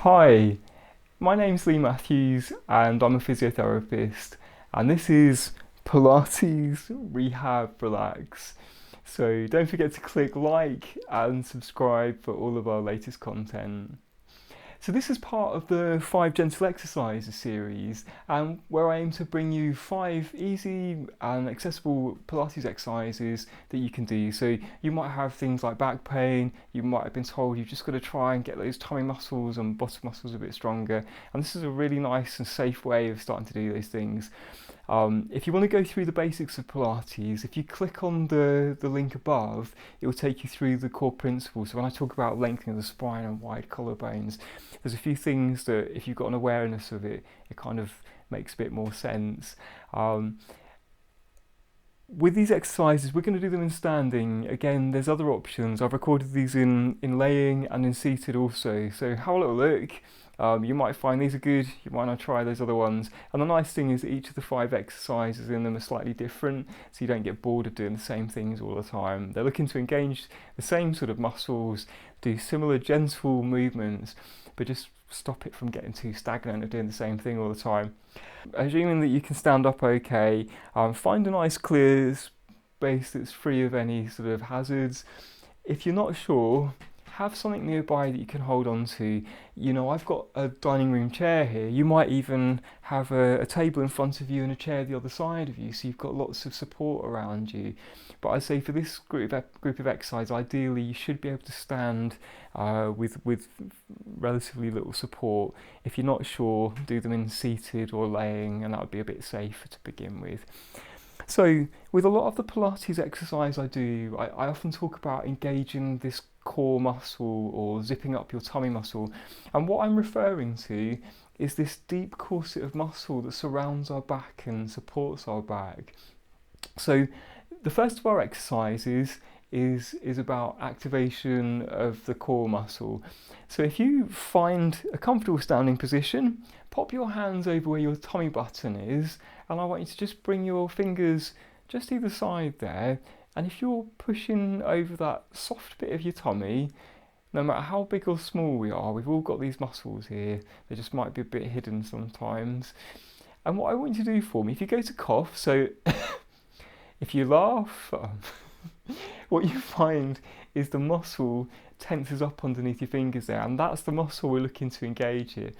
Hi, my name's Lee Matthews and I'm a physiotherapist, and this is Pilates Rehab Relax. So don't forget to click like and subscribe for all of our latest content. So this is part of the 5 Gentle Exercises series, where I aim to bring you 5 easy and accessible Pilates exercises that you can do. So you might have things like back pain, you might have been told you've just got to try and get those tummy muscles and bottom muscles a bit stronger, and this is a really nice and safe way of starting to do those things. If you want to go through the basics of Pilates, if you click on the link above, it will take you through the core principles. So when I talk about lengthening the spine and wide collarbones, there's a few things that if you've got an awareness of it, it kind of makes a bit more sense. With these exercises, we're going to do them in standing. Again, there's other options. I've recorded these in laying and in seated also. So have a little look. You might find these are good, you might not try those other ones. And the nice thing is that each of the 5 exercises in them are slightly different, so you don't get bored of doing the same things all the time. They're looking to engage the same sort of muscles, do similar gentle movements, but just stop it from getting too stagnant of doing the same thing all the time. Assuming that you can stand up okay, find a nice clear space that's free of any sort of hazards. If you're not sure, have something nearby that you can hold on to. You know, I've got a dining room chair here. You might even have a table in front of you and a chair the other side of you, so you've got lots of support around you. But I'd say for this group of exercise, ideally you should be able to stand with relatively little support. If you're not sure, do them in seated or laying, and that would be a bit safer to begin with. So with a lot of the Pilates exercise I do, I often talk about engaging this core muscle or zipping up your tummy muscle, and what I'm referring to is this deep corset of muscle that surrounds our back and supports our back. So the first of our exercises is about activation of the core muscle. So if you find a comfortable standing position, pop your hands over where your tummy button is, and I want you to just bring your fingers just either side there, and if you're pushing over that soft bit of your tummy, no matter how big or small we are, we've all got these muscles here, they just might be a bit hidden sometimes. And what I want you to do for me, if you go to cough, so if you laugh, what you find is the muscle tenses up underneath your fingers there, and that's the muscle we're looking to engage here.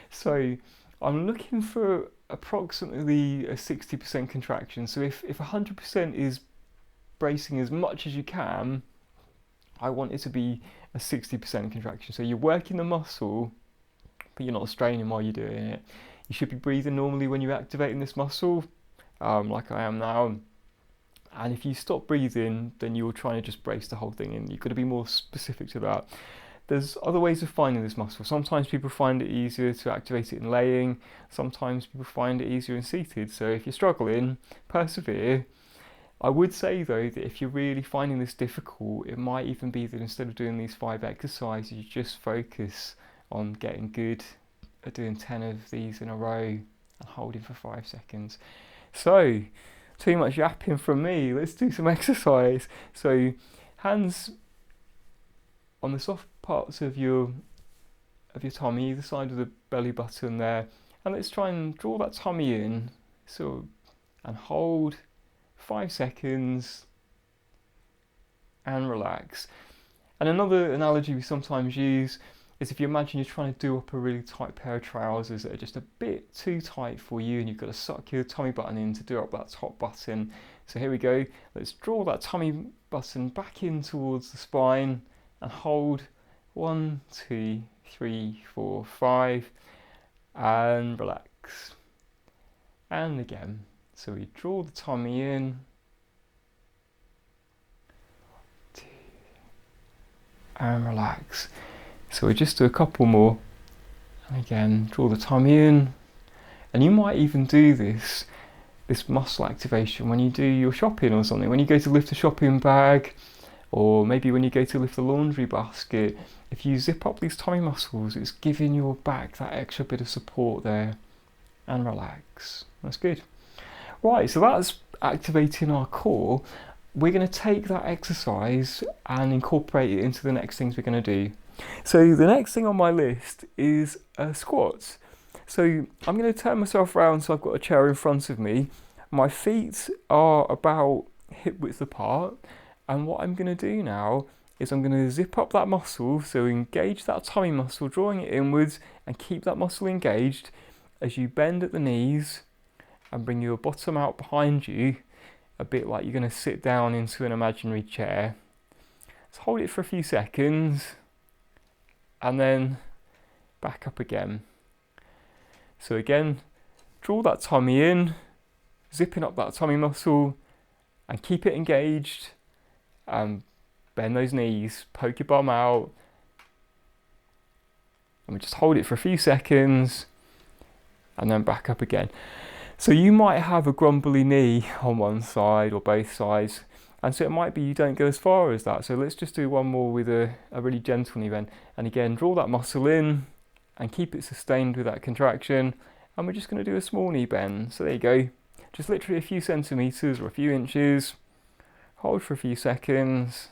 So I'm looking for approximately a 60% contraction. So if 100% is bracing as much as you can, I want it to be a 60% contraction. So you're working the muscle, but you're not straining while you're doing it. You should be breathing normally when you're activating this muscle, like I am now. And if you stop breathing, then you're trying to just brace the whole thing in. You've got to be more specific to that. There's other ways of finding this muscle. Sometimes people find it easier to activate it in laying. Sometimes people find it easier in seated. So if you're struggling, persevere. I would say though that if you're really finding this difficult, it might even be that instead of doing these 5 exercises, you just focus on getting good at doing 10 of these in a row and holding for 5 seconds. So, too much yapping from me, let's do some exercise. So, hands on the soft parts of your tummy, either side of the belly button there, and let's try and draw that tummy in, and hold 5 seconds and relax. And another analogy we sometimes use is if you imagine you're trying to do up a really tight pair of trousers that are just a bit too tight for you, and you've got to suck your tummy button in to do up that top button. So here we go, let's draw that tummy button back in towards the spine and hold 1, 2, 3, 4, 5 and relax. And again, so we draw the tummy in, 2, and relax. So we just do a couple more, and again draw the tummy in. And you might even do this muscle activation when you do your shopping or something, when you go to lift a shopping bag, or maybe when you go to lift the laundry basket. If you zip up these tummy muscles, it's giving your back that extra bit of support there. And relax. That's good. Right, so that's activating our core. We're going to take that exercise and incorporate it into the next things we're going to do. So the next thing on my list is squats. So I'm going to turn myself around so I've got a chair in front of me. My feet are about hip width apart, and what I'm going to do now is I'm going to zip up that muscle, so engage that tummy muscle, drawing it inwards, and keep that muscle engaged as you bend at the knees and bring your bottom out behind you, a bit like you're going to sit down into an imaginary chair. So hold it for a few seconds and then back up again. So again, draw that tummy in, zipping up that tummy muscle and keep it engaged, and bend those knees, poke your bum out, and we just hold it for a few seconds and then back up again. So you might have a grumbly knee on one side or both sides, and so it might be you don't go as far as that. So let's just do one more with a really gentle knee bend. And again, draw that muscle in and keep it sustained with that contraction. And we're just going to do a small knee bend. So there you go. Just literally a few centimetres or a few inches. Hold for a few seconds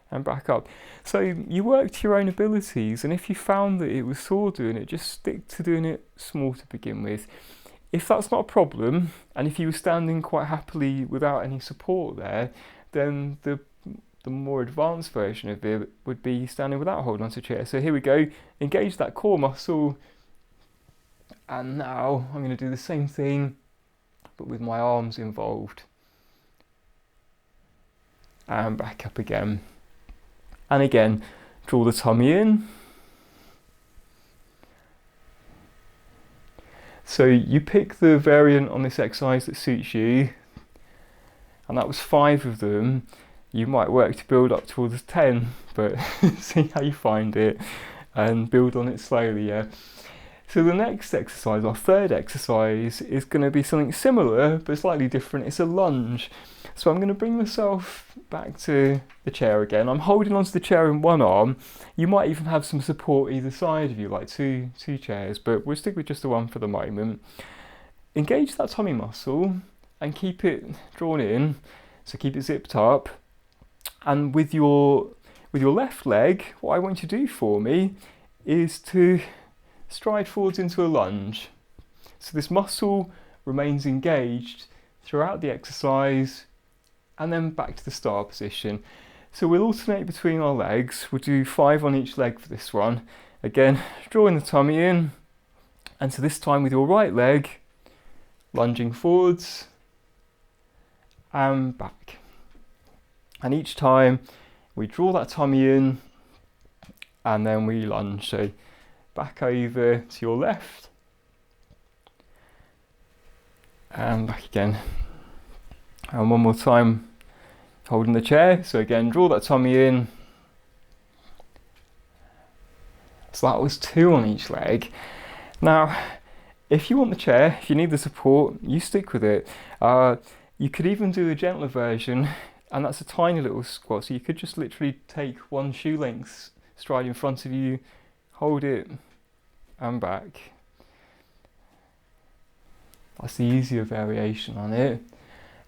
and back up. So you work to your own abilities, and if you found that it was sore doing it, just stick to doing it small to begin with. If that's not a problem, and if you were standing quite happily without any support there, then the more advanced version of it would be standing without holding onto a chair. So here we go, engage that core muscle, and now I'm going to do the same thing but with my arms involved, and back up again. And again, draw the tummy in. So you pick the variant on this exercise that suits you, and that was 5 of them. You might work to build up towards 10, but see how you find it and build on it slowly, yeah. So the next exercise, our third exercise, is going to be something similar but slightly different. It's a lunge. So I'm going to bring myself back to the chair again. I'm holding onto the chair in one arm. You might even have some support either side of you, like two chairs, but we'll stick with just the one for the moment. Engage that tummy muscle and keep it drawn in, so keep it zipped up. And with your left leg, what I want you to do for me is to stride forwards into a lunge. So this muscle remains engaged throughout the exercise, and then back to the start position. So we'll alternate between our legs. We'll do 5 on each leg for this one. Again, drawing the tummy in, and so this time with your right leg, lunging forwards and back. And each time we draw that tummy in and then we lunge. So back over to your left and back again. And one more time, holding the chair. So again, draw that tummy in. So that was 2 on each leg. Now, if you want the chair, if you need the support, you stick with it. You could even do a gentler version, and that's a tiny little squat. So you could just literally take one shoe length stride in front of you, hold it, and back. That's the easier variation on it.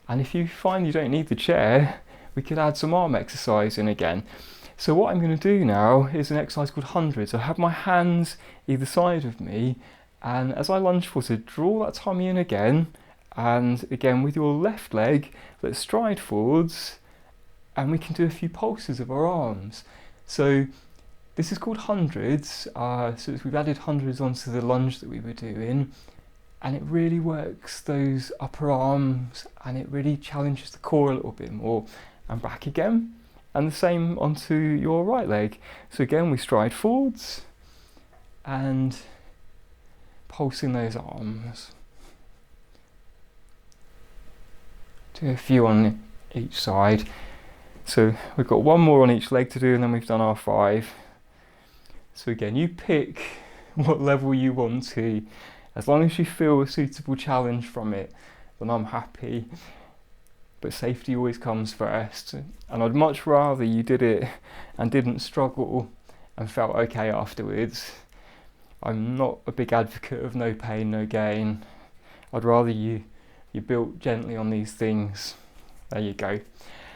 And if you find you don't need the chair, we could add some arm exercise in again. So what I'm going to do now is an exercise called hundreds. I have my hands either side of me, and as I lunge forward, draw that tummy in again, and again with your left leg, let's stride forwards, and we can do a few pulses of our arms. So this is called hundreds. So we've added hundreds onto the lunge that we were doing, and it really works those upper arms, and it really challenges the core a little bit more. And back again, and the same onto your right leg. So again, we stride forwards and pulsing those arms. Do a few on each side. So we've got one more on each leg to do, and then we've done our 5. So again, you pick what level you want to. As long as you feel a suitable challenge from it, then I'm happy. But safety always comes first, and I'd much rather you did it and didn't struggle and felt okay afterwards. I'm not a big advocate of no pain, no gain. I'd rather you built gently on these things. There you go.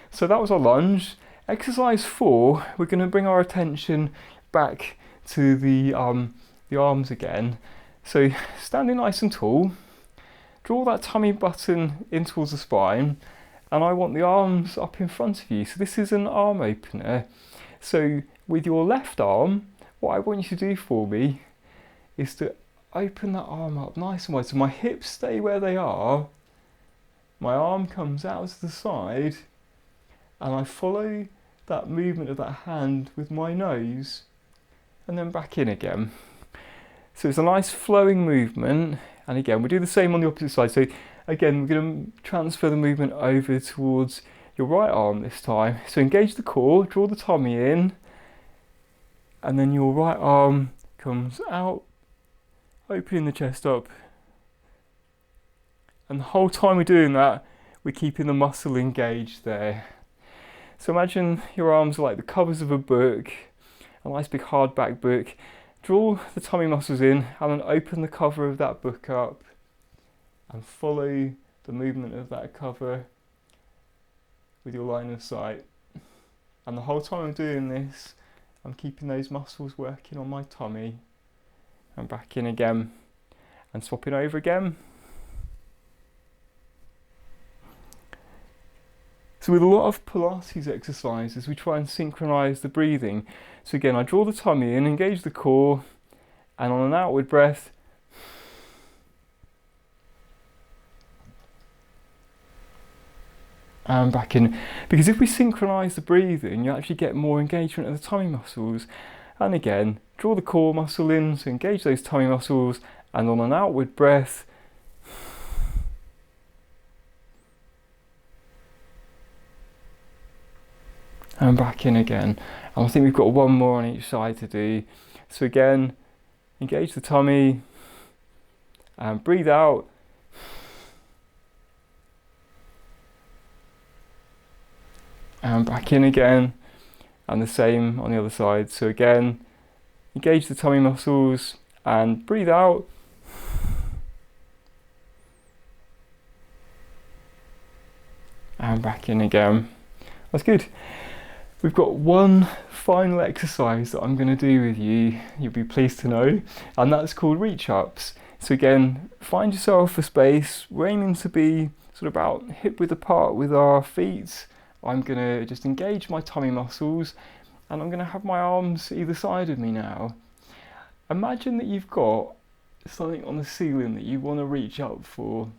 So that was our lunge. Exercise 4, we're going to bring our attention back to the arms again. So standing nice and tall, draw that tummy button in towards the spine, and I want the arms up in front of you. So this is an arm opener. So with your left arm, what I want you to do for me is to open that arm up nice and wide. So my hips stay where they are, my arm comes out to the side, and I follow that movement of that hand with my nose, and then back in again. So it's a nice flowing movement, and again, we do the same on the opposite side. So again, we're going to transfer the movement over towards your right arm this time. So engage the core, draw the tummy in, and then your right arm comes out, opening the chest up. And the whole time we're doing that, we're keeping the muscle engaged there. So imagine your arms are like the covers of a book, a nice big hardback book. Draw the tummy muscles in and then open the cover of that book up and follow the movement of that cover with your line of sight. And the whole time I'm doing this, I'm keeping those muscles working on my tummy, and back in again and swapping over again. So with a lot of Pilates exercises, we try and synchronise the breathing. So again, I draw the tummy in, engage the core, and on an outward breath, and back in. Because if we synchronise the breathing, you actually get more engagement of the tummy muscles. And again, draw the core muscle in, so engage those tummy muscles, and on an outward breath, and back in again. And I think we've got one more on each side to do. So again, engage the tummy and breathe out. And back in again, and the same on the other side. So again, engage the tummy muscles and breathe out. And back in again. That's good. We've got one final exercise that I'm going to do with you, you'll be pleased to know, and that's called reach ups. So again, find yourself a space. We're aiming to be sort of about hip width apart with our feet. I'm going to just engage my tummy muscles, and I'm going to have my arms either side of me now. Imagine that you've got something on the ceiling that you want to reach up for,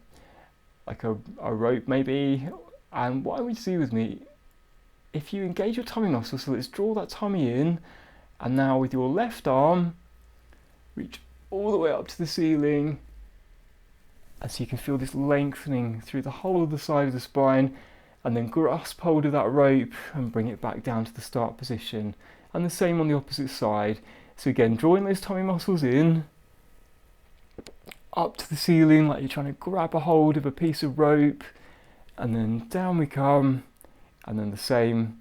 like a rope maybe, and what I want you to do with me, if you engage your tummy muscles, so let's draw that tummy in, and now with your left arm, reach all the way up to the ceiling, and so you can feel this lengthening through the whole of the side of the spine, and then grasp hold of that rope and bring it back down to the start position. And the same on the opposite side. So again, drawing those tummy muscles in, up to the ceiling like you're trying to grab a hold of a piece of rope, and then down we come, and then the same.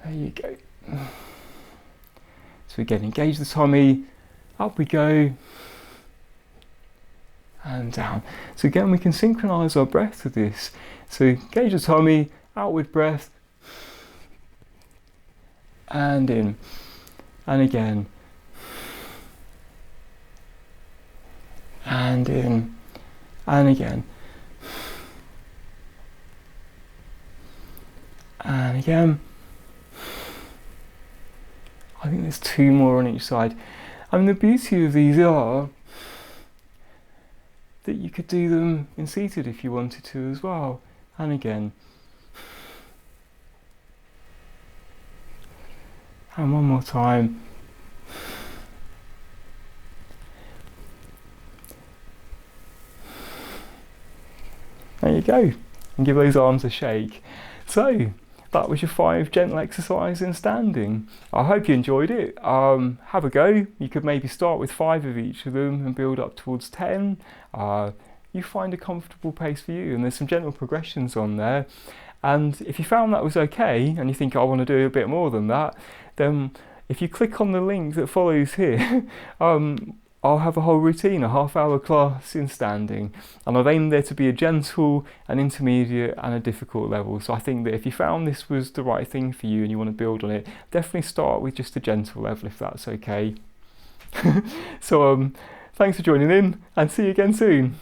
There you go. So again, engage the tummy, up we go, and down. So again, we can synchronise our breath with this. So engage the tummy, outward breath, and in, and again, and in, and again, and again. I think there's two more on each side. I mean, the beauty of these are that you could do them in seated if you wanted to as well. And again. And one more time. There you go. And give those arms a shake. So, that was your 5 gentle exercises in standing. I hope you enjoyed it. Have a go. You could maybe start with 5 of each of them and build up towards 10. You find a comfortable pace for you, and there's some gentle progressions on there. And if you found that was okay, and you think I want to do a bit more than that, then if you click on the link that follows here, I'll have a whole routine, a half-hour class in standing, and I've aimed there to be a gentle, an intermediate and a difficult level. So I think that if you found this was the right thing for you and you want to build on it, definitely start with just a gentle level if that's okay. So thanks for joining in, and see you again soon.